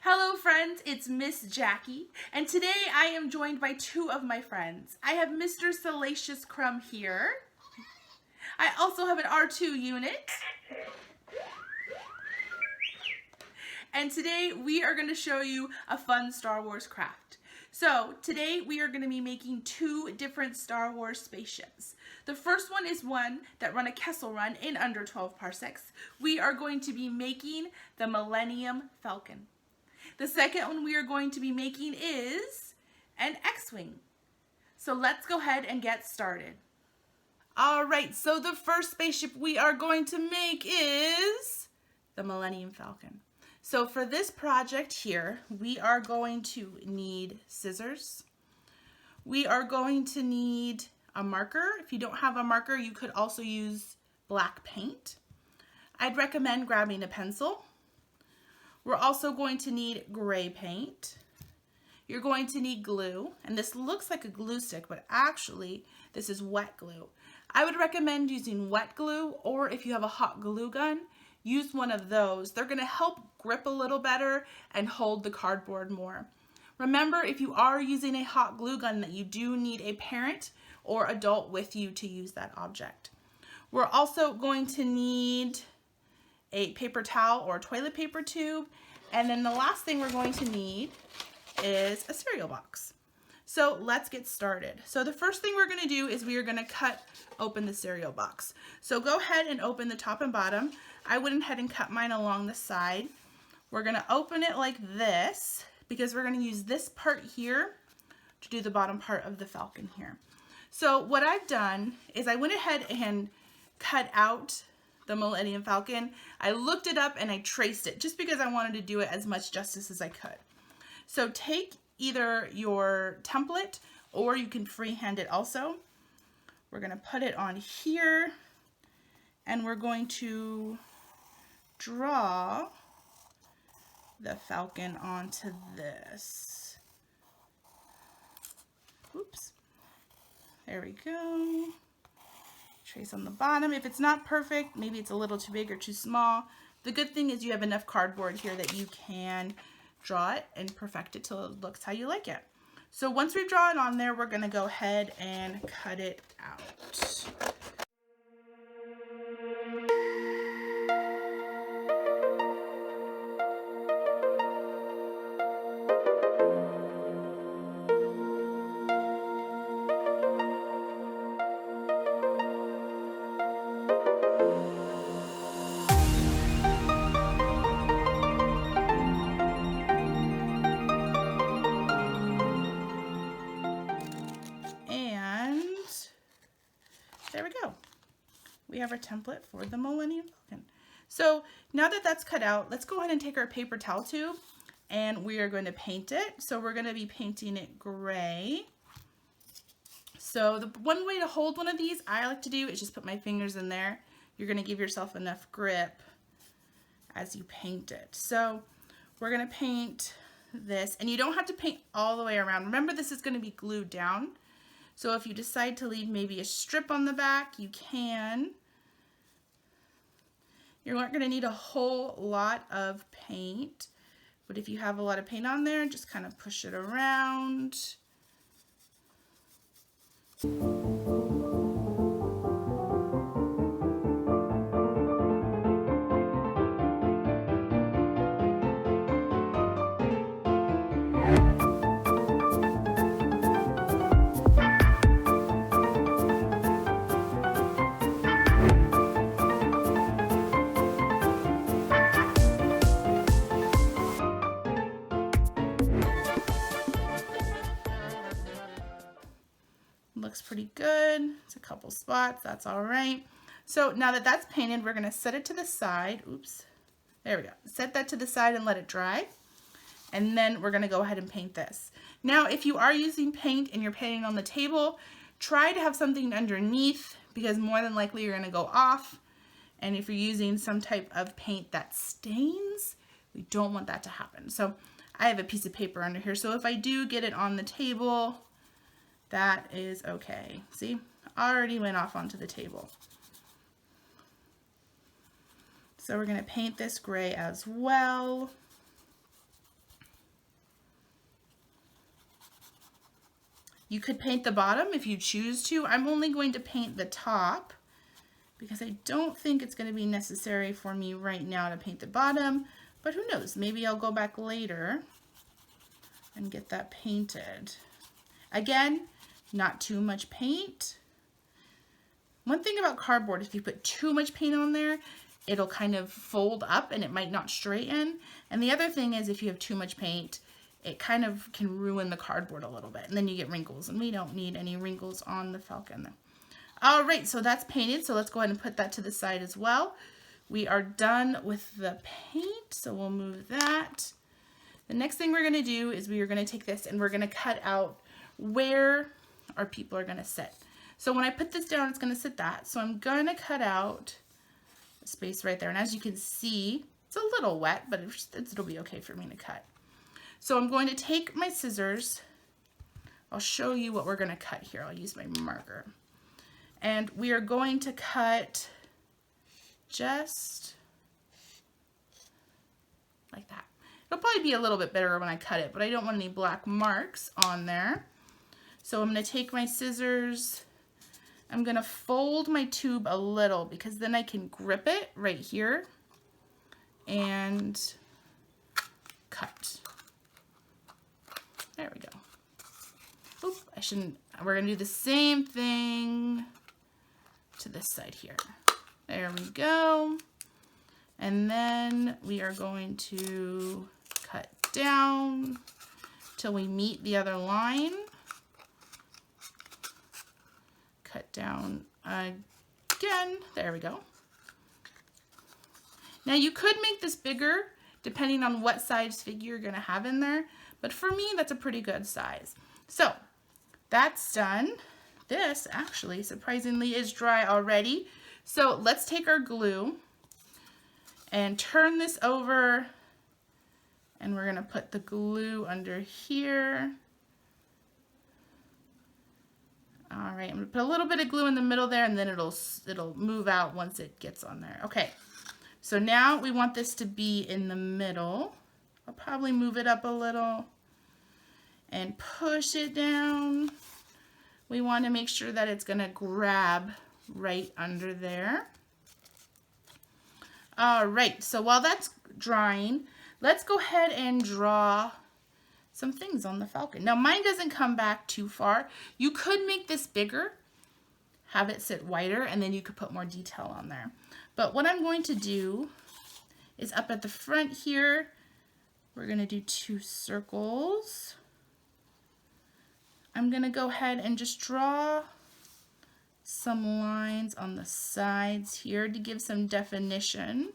Hello friends, it's Miss Jackie, and today I am joined by two of my friends. I have Mr. Salacious Crumb here. I also have an R2 unit. And today we are going to show you a fun Star Wars craft. So today we are going to be making two different Star Wars spaceships. The first one is one that run a Kessel Run in under 12 parsecs. We are going to be making the Millennium Falcon. The second one we are going to be making is an X-Wing. So let's go ahead and get started. Alright, so the first spaceship we are going to make is the Millennium Falcon. So for this project here, we are going to need scissors. We are going to need a marker. If you don't have a marker, you could also use black paint. I'd recommend grabbing a pencil. We're also going to need gray paint. You're going to need glue, and this looks like a glue stick, but actually this is wet glue. I would recommend using wet glue, or if you have a hot glue gun, use one of those. They're going to help grip a little better and hold the cardboard more. Remember, if you are using a hot glue gun, that you do need a parent or adult with you to use that object. We're also going to need a paper towel or toilet paper tube, and then the last thing we're going to need is a cereal box. So let's get started. So the first thing we're going to do is we are going to cut open the cereal box. So go ahead and open the top and bottom. I went ahead and cut mine along the side. We're going to open it like this because we're going to use this part here to do the bottom part of the Falcon here. So what I've done is I went ahead and cut out the Millennium Falcon. I looked it up and I traced it just because I wanted to do it as much justice as I could. So take either your template or you can freehand it also. We're going to put it on here and we're going to draw the Falcon onto this. Oops. There we go. Trace on the bottom. If it's not perfect, maybe it's a little too big or too small. The good thing is you have enough cardboard here that you can draw it and perfect it till it looks how you like it. So once we draw it on there, we're going to go ahead and cut it out. There we go. We have our template for the Millennium Falcon. So now that that's cut out, let's go ahead and take our paper towel tube and we are going to paint it. So we're going to be painting it gray. So the one way to hold one of these I like to do is just put my fingers in there. You're going to give yourself enough grip as you paint it. So we're going to paint this, and you don't have to paint all the way around. Remember, this is going to be glued down. So if you decide to leave maybe a strip on the back, you can. You're not going to need a whole lot of paint, but if you have a lot of paint on there, just kind of push it around. Looks pretty good. It's a couple spots, that's all right. So now that that's painted, we're gonna set it to the side. Oops, there we go. Set that to the side and let it dry. And then we're gonna go ahead and paint this. Now, if you are using paint and you're painting on the table, try to have something underneath because more than likely you're gonna go off. And if you're using some type of paint that stains, we don't want that to happen. So I have a piece of paper under here. So if I do get it on the table, that is okay. See, already went off onto the table. So we're going to paint this gray as well. You could paint the bottom if you choose to. I'm only going to paint the top because I don't think it's going to be necessary for me right now to paint the bottom, but who knows, maybe I'll go back later and get that painted. Again, not too much paint. One thing about cardboard, if you put too much paint on there, it'll kind of fold up and it might not straighten. And the other thing is if you have too much paint, it kind of can ruin the cardboard a little bit and then you get wrinkles, and we don't need any wrinkles on the Falcon. All right, so that's painted, so let's go ahead and put that to the side as well. We are done with the paint, so we'll move that. The next thing we're gonna do is we are gonna take this and we're gonna cut out where our people are gonna sit. So when I put this down, it's gonna sit that. So I'm gonna cut out a space right there. And as you can see, it's a little wet, but it'll be okay for me to cut. So I'm going to take my scissors. I'll show you what we're gonna cut here. I'll use my marker. And we are going to cut just like that. It'll probably be a little bit better when I cut it, but I don't want any black marks on there. So I'm going to take my scissors. I'm going to fold my tube a little because then I can grip it right here and cut. There we go. Oop, I shouldn't. We're going to do the same thing to this side here. There we go. And then we are going to cut down till we meet the other line. Cut down again. There we go. Now you could make this bigger depending on what size figure you're going to have in there, but for me that's a pretty good size. So that's done. This actually surprisingly is dry already. So let's take our glue and turn this over, and we're gonna put the glue under here. All right, I'm gonna put a little bit of glue in the middle there, and then it'll move out once it gets on there. Okay, so now we want this to be in the middle. I'll probably move it up a little and push it down. We want to make sure that it's going to grab right under there. All right, so while that's drying, let's go ahead and draw some things on the Falcon. Now mine doesn't come back too far. You could make this bigger, have it sit wider, and then you could put more detail on there. But what I'm going to do is up at the front here, we're going to do 2 circles. I'm going to go ahead and just draw some lines on the sides here to give some definition.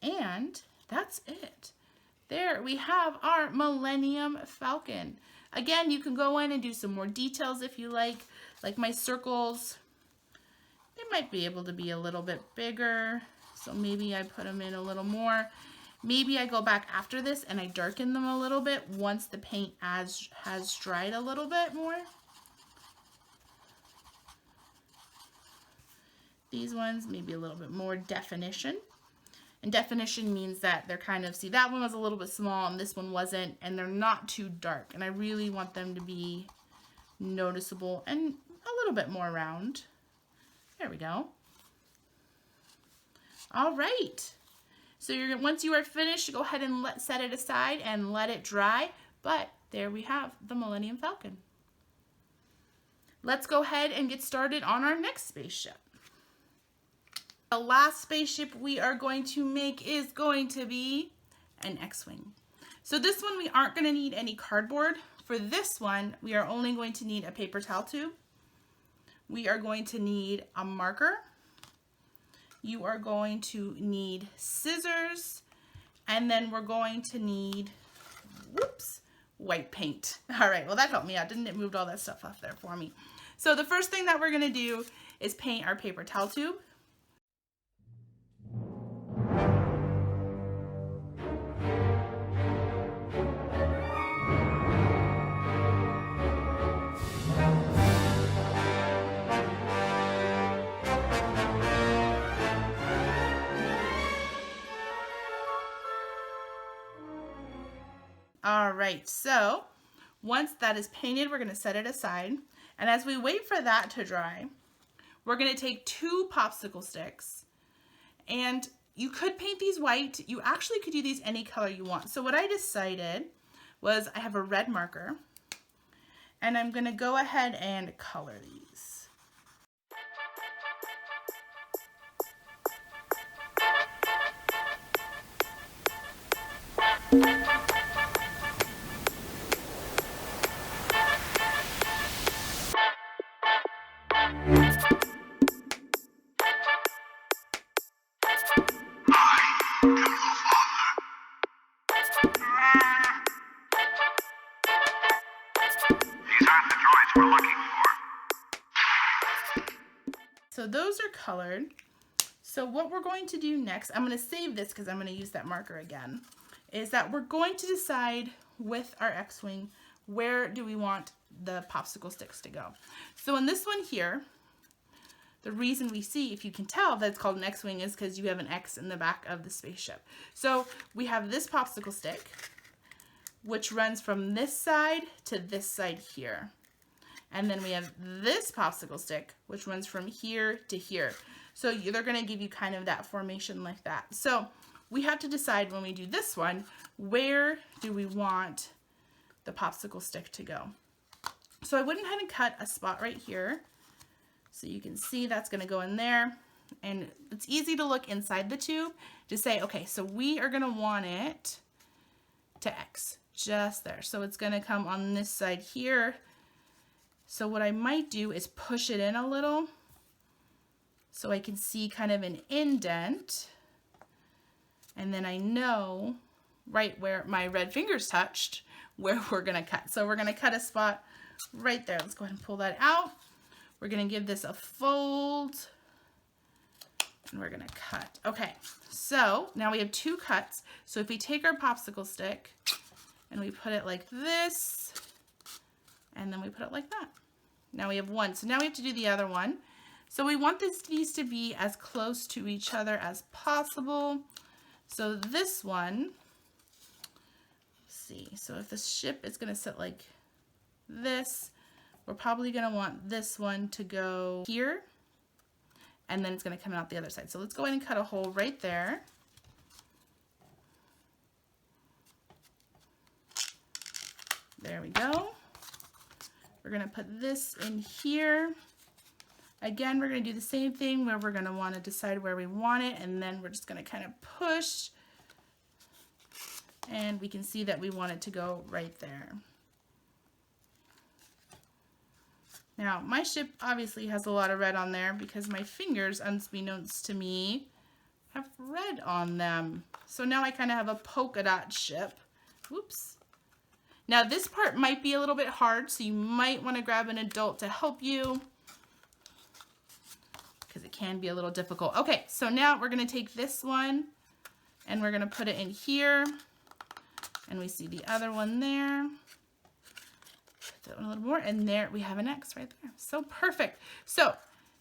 And that's it. There we have our Millennium Falcon. Again, you can go in and do some more details if you like my circles. They might be able to be a little bit bigger, so maybe I put them in a little more. Maybe I go back after this and I darken them a little bit once the paint has dried a little bit more. These ones, maybe a little bit more definition. And definition means that they're kind of, see, that one was a little bit small and this one wasn't, and they're not too dark. And I really want them to be noticeable and a little bit more round. There we go. All right. So once you are finished, go ahead and set it aside and let it dry. But there we have the Millennium Falcon. Let's go ahead and get started on our next spaceship. The last spaceship we are going to make is going to be an X-Wing. So this one we aren't going to need any cardboard For this one, we are only going to need a paper towel tube. We are going to need a marker. You are going to need scissors, and then we're going to need, whoops, white paint. All right, well that helped me out, didn't it? Moved all that stuff off there for me. So the first thing that we're gonna do is paint our paper towel tube. All right, so once that is painted, we're gonna set it aside. And as we wait for that to dry, we're gonna take 2 popsicle sticks, and you could paint these white. You actually could do these any color you want. So what I decided was I have a red marker, and I'm gonna go ahead and color these. So those are colored. So what we're going to do next, I'm going to save this because I'm going to use that marker again, is that we're going to decide with our X-Wing, where do we want the popsicle sticks to go. So in this one here, the reason we see, if you can tell, that it's called an X-Wing is because you have an X in the back of the spaceship. So we have this popsicle stick, which runs from this side to this side here. And then we have this popsicle stick, which runs from here to here. So they're going to give you kind of that formation like that. So we have to decide when we do this one, where do we want the popsicle stick to go? So I went ahead and cut a spot right here. So you can see that's going to go in there. And it's easy to look inside the tube to say, okay, so we are going to want it to X, just there. So it's going to come on this side here. So what I might do is push it in a little so I can see kind of an indent. And then I know right where my red fingers touched where we're gonna cut. So we're gonna cut a spot right there. Let's go ahead and pull that out. We're gonna give this a fold and we're gonna cut. Okay, so now we have 2 cuts. So if we take our popsicle stick and we put it like this, and then we put it like that. Now we have 1. So now we have to do the other one. So we want these to be as close to each other as possible. So this one, let's see. So if the ship is going to sit like this, we're probably going to want this one to go here. And then it's going to come out the other side. So let's go ahead and cut a hole right there. There we go. We're going to put this in here. Again, we're going to do the same thing where we're going to want to decide where we want it, and then we're just going to kind of push, and we can see that we want it to go right there. Now, my ship obviously has a lot of red on there because my fingers, unbeknownst to me, have red on them. So now I kind of have a polka dot ship. Whoops. Now this part might be a little bit hard, so you might want to grab an adult to help you because it can be a little difficult. Okay, so now we're going to take this one and we're going to put it in here, and we see the other one there. Put that one a little more, and there we have an X right there. So perfect. So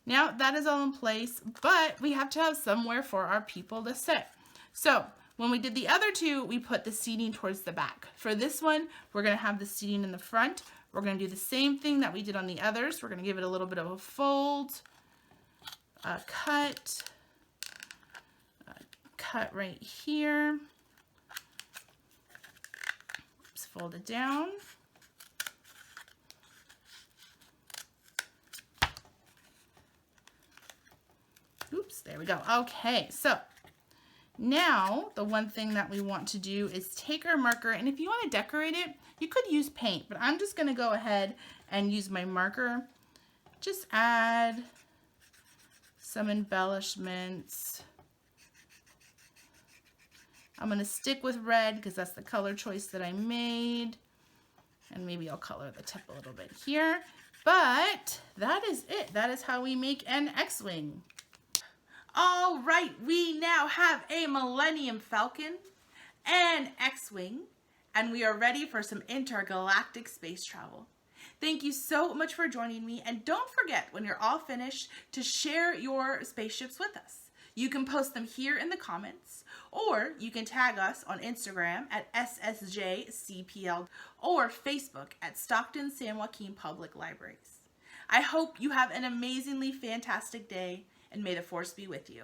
now that is all in place, but we have to have somewhere for our people to sit. So when we did the other 2, we put the seating towards the back. For this one, we're going to have the seating in the front. We're going to do the same thing that we did on the others. We're going to give it a little bit of a fold, a cut right here. Oops, fold it down. Oops, there we go. Okay, so Now, the one thing that we want to do is take our marker, and if you want to decorate it, you could use paint, but I'm just going to go ahead and use my marker. Just add some embellishments. I'm going to stick with red because that's the color choice that I made. And maybe I'll color the tip a little bit here. But that is it. That is how we make an X-Wing. All right, we now have a Millennium Falcon, an X-Wing, and we are ready for some intergalactic space travel. Thank you so much for joining me, and don't forget when you're all finished to share your spaceships with us. You can post them here in the comments, or you can tag us on Instagram at SSJCPL or Facebook at Stockton San Joaquin Public Libraries. I hope you have an amazingly fantastic day, and may the force be with you.